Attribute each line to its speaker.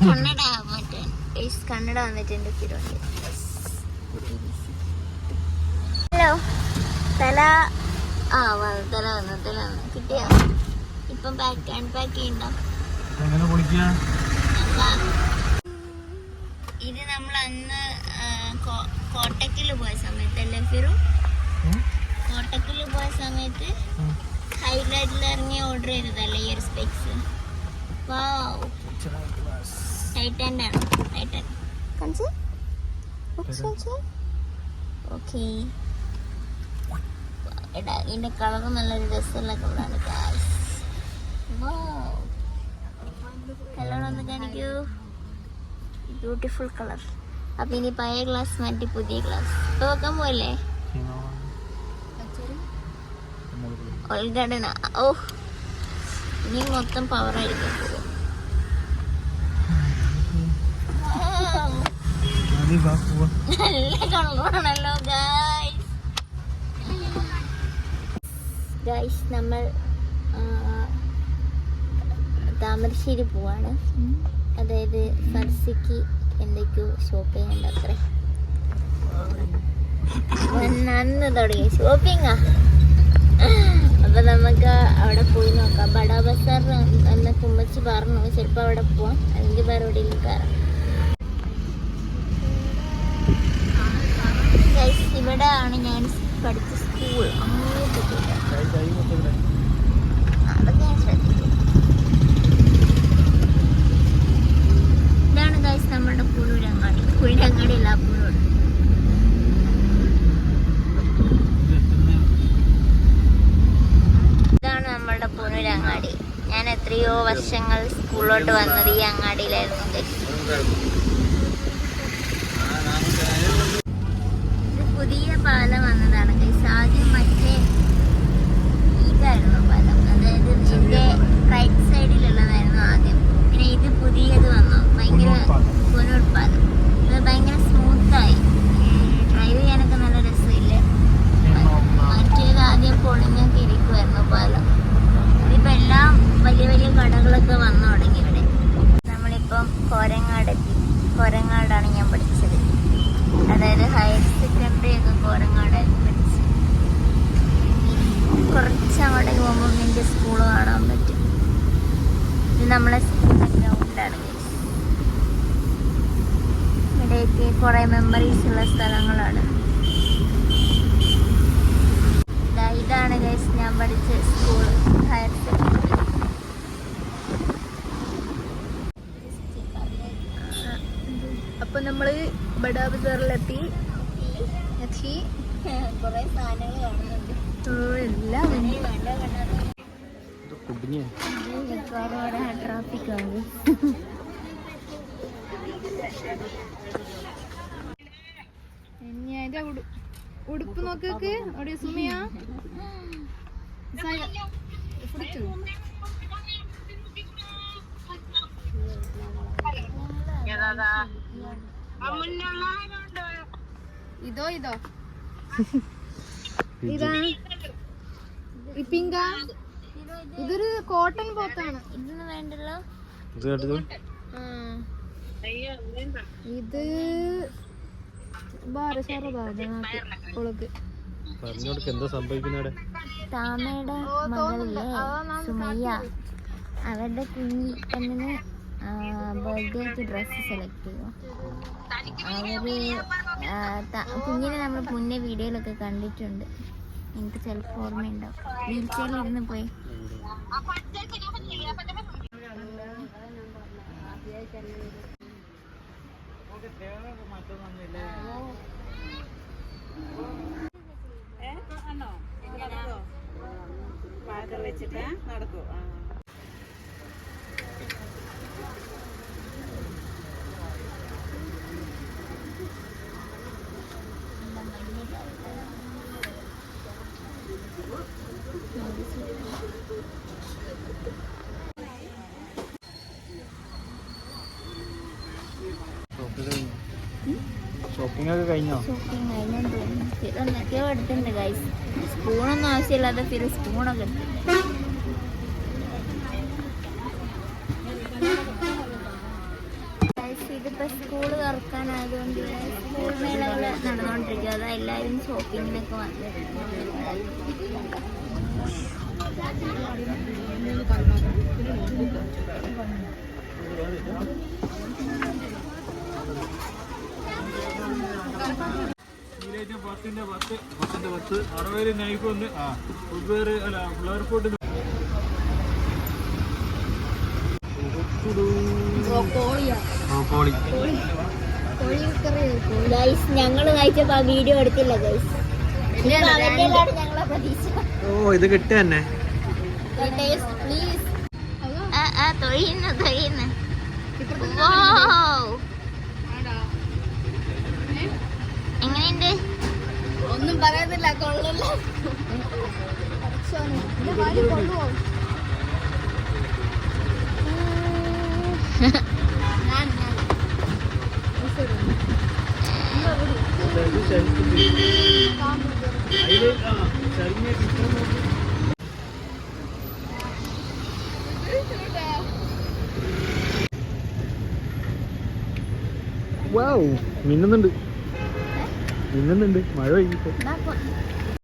Speaker 1: കന്നഡ വന്നിട്ടുണ്ട്. ഹലോ തല തല വന്നു കിട്ടിയോ? ഇപ്പം അൺപാക്ക് ചെയ്യണ്ടോ? ഇത് നമ്മൾ അന്ന് കോട്ടക്കിൽ പോയ സമയത്തല്ലേ ഫിറു? കോട്ടക്കിൽ പോയ സമയത്ത് ഹൈലൈറ്റിൽ ഇറങ്ങി ഓർഡർ ചെയ്തതല്ലേ ഈ ഒരു സ്പെക്സ്? വാവ്, ടൈറ്റൻ്റെ ആണ്. ടൈറ്റൻ കാണിച്ച് ഓക്കെ. എടാ ഇതിൻ്റെ കളർ നല്ലൊരു രസമുള്ള കളറാണ്. കളർ ഒന്ന് കാണിക്കൂ. Beautiful colour. അപ്പൊ ഇനി പഴയ ഗ്ലാസ് മാറ്റി പുതിയ ഗ്ലാസ് ഇപ്പൊ വെക്കാൻ പോയല്ലേ? ഓൾഗാർഡൻ. ഓ ഇനി മൊത്തം പവർ ആയിരിക്കും. നല്ല കളറാണല്ലോ ഗൈസ്. നമ്മൾ താമരശ്ശേരി പോവാണ്. അതായത് ഫർസിക്ക് എന്തൊക്കെയോ ഷോപ്പ് ചെയ്യണ്ട അത്രേ. അന്ന് തുടങ്ങി ഷോപ്പിംഗാ. അപ്പൊ നമുക്ക് അവിടെ പോയി നോക്കാം. ബഡാ ബസാർ എന്ന കുമ്മച്ചി പറഞ്ഞു ചിലപ്പോ അവിടെ പോവാം, അല്ലെങ്കിൽ വേറെ എവിടെയെങ്കിലും കയറാം. ഇവിടെ ആണ് ഞാൻ പഠിച്ച സ്കൂൾ. അതൊക്കെ ഞാൻ ശ്രദ്ധിക്കും. ഇതാണ് ഗൈസ് നമ്മുടെ പുഴൂരങ്ങാടി. പുഴൂരങ്ങാടി അല്ല, പുഴൂർ. ഇതാണ് നമ്മുടെ പുഴൂരങ്ങാടി. ഞാൻ എത്രയോ വർഷങ്ങൾ സ്കൂളിലോട്ട് വന്നത് ഈ അങ്ങാടിയിലായിരുന്നു ഗൈസ്. പുതിയ പാലം വന്നതാണ് ഗൈസ്. ആദ്യം മറ്റേ ഇതായിരുന്നു പാലം, അതായത് ഇതിന്റെ റൈറ്റ് സൈഡിലുള്ളതായിരുന്നു ആദ്യം. പിന്നെ ഇത് പുതിയത് വന്നു, ഭയങ്കര പുനൂർ പാലം. ഇത് ഭയങ്കര സ്മൂത്തായി, ഡ്രൈവ് ചെയ്യാനൊക്കെ നല്ല രസമില്ലേ. മറ്റേത് ആദ്യം പൊളിഞ്ഞൊക്കെ ഇരിക്കുമായിരുന്നു പാലം. ഇതിപ്പോൾ എല്ലാം വലിയ വലിയ കടകളൊക്കെ വന്നു തുടങ്ങി ഇവിടെ. നമ്മളിപ്പം കോരങ്ങാടെത്തി. കോരങ്ങാടാണ് ഞാൻ പഠിച്ചത്, അതായത് ഹയർ സെക്കൻഡറി ഒക്കെ കോരങ്ങാടായിരുന്നു പഠിച്ചത്. കുറച്ച് അങ്ങോട്ടേക്ക് പോകുമ്പോൾ എൻ്റെ സ്കൂൾ കാണാൻ പറ്റും. ഇത് നമ്മളെ സ്കൂളിൻ്റെ ഗ്രൗണ്ടാണ്. ഇവിടെയൊക്കെ കുറേ മെമ്മറീസ് ഉള്ള സ്ഥലങ്ങളാണ്. ഇതാണ് ഗൈസ് ഞാൻ പഠിച്ച സ്കൂൾ, ഹയർ സെക്കൻഡറി. അപ്പൊ നമ്മള് ബഡാ ബസാറിലെത്തി. കുറെ സാധനങ്ങൾ കാണുന്നുണ്ട്. ട്രാഫിക് ആണ്. ഉടുപ്പ് നോക്ക് അവിടെ സുമിയ. ഇതോ ഇതാ പിങ്ക. ഇതൊരു കോട്ടൺ പോത്താണ്. ഇതൊന്നും വേണ്ടല്ലോ. ഇത് താമയുടെ മകളിലെ സുമയ്യ അവരുടെ കുഞ്ഞിന് ബർത്ത്ഡേക്ക് ഡ്രസ്സ് സെലക്ട് ചെയ്യും. കുഞ്ഞിനെ നമ്മൾ മുന്നേ വീഡിയോയിലൊക്കെ കണ്ടിട്ടുണ്ട്, എനിക്ക് ചിലപ്പോൾ ഓർമ്മയുണ്ടാവും. വീൽ ചെയറിലിരുന്ന് പോയി. വെച്ചിട്ട് നടക്കൂ.
Speaker 2: ഷോപ്പിംഗ് ഒക്കെ കഴിഞ്ഞോ?
Speaker 1: എന്തൊക്കെയോ എടുത്തിട്ടുണ്ട് ഗൈസ്. സ്പൂണൊന്നും ആവശ്യമില്ലാതെ പിന്നെ സ്പൂണൊക്കെ എടുത്തിട്ടുണ്ട്. ഇപ്പൊ സ്കൂള് തുറക്കാനായതുകൊണ്ട് സ്കൂൾ മേളകള് നടന്നുകൊണ്ടിരിക്കുക. അതാ എല്ലാവരും ഷോപ്പിങ്ങിനൊക്കെ വന്നിട്ടുണ്ട്. ഞങ്ങള് കഴിച്ചപ്പോ ആ വീഡിയോ എടുത്തില്ല ഗൈസ്. ഞങ്ങളെ പ്രതീക്ഷ.
Speaker 2: ഓ ഇത് കിട്ടുക തന്നെ.
Speaker 1: തൊഴിയുന്നു എങ്ങനെയുണ്ട്?
Speaker 3: ഒന്നും പറയുന്നില്ല, കൊള്ളില്ല.
Speaker 2: മിന്നുന്നുണ്ട്, മിന്നുന്നുണ്ട്. മഴ പെയ്യിപ്പോ.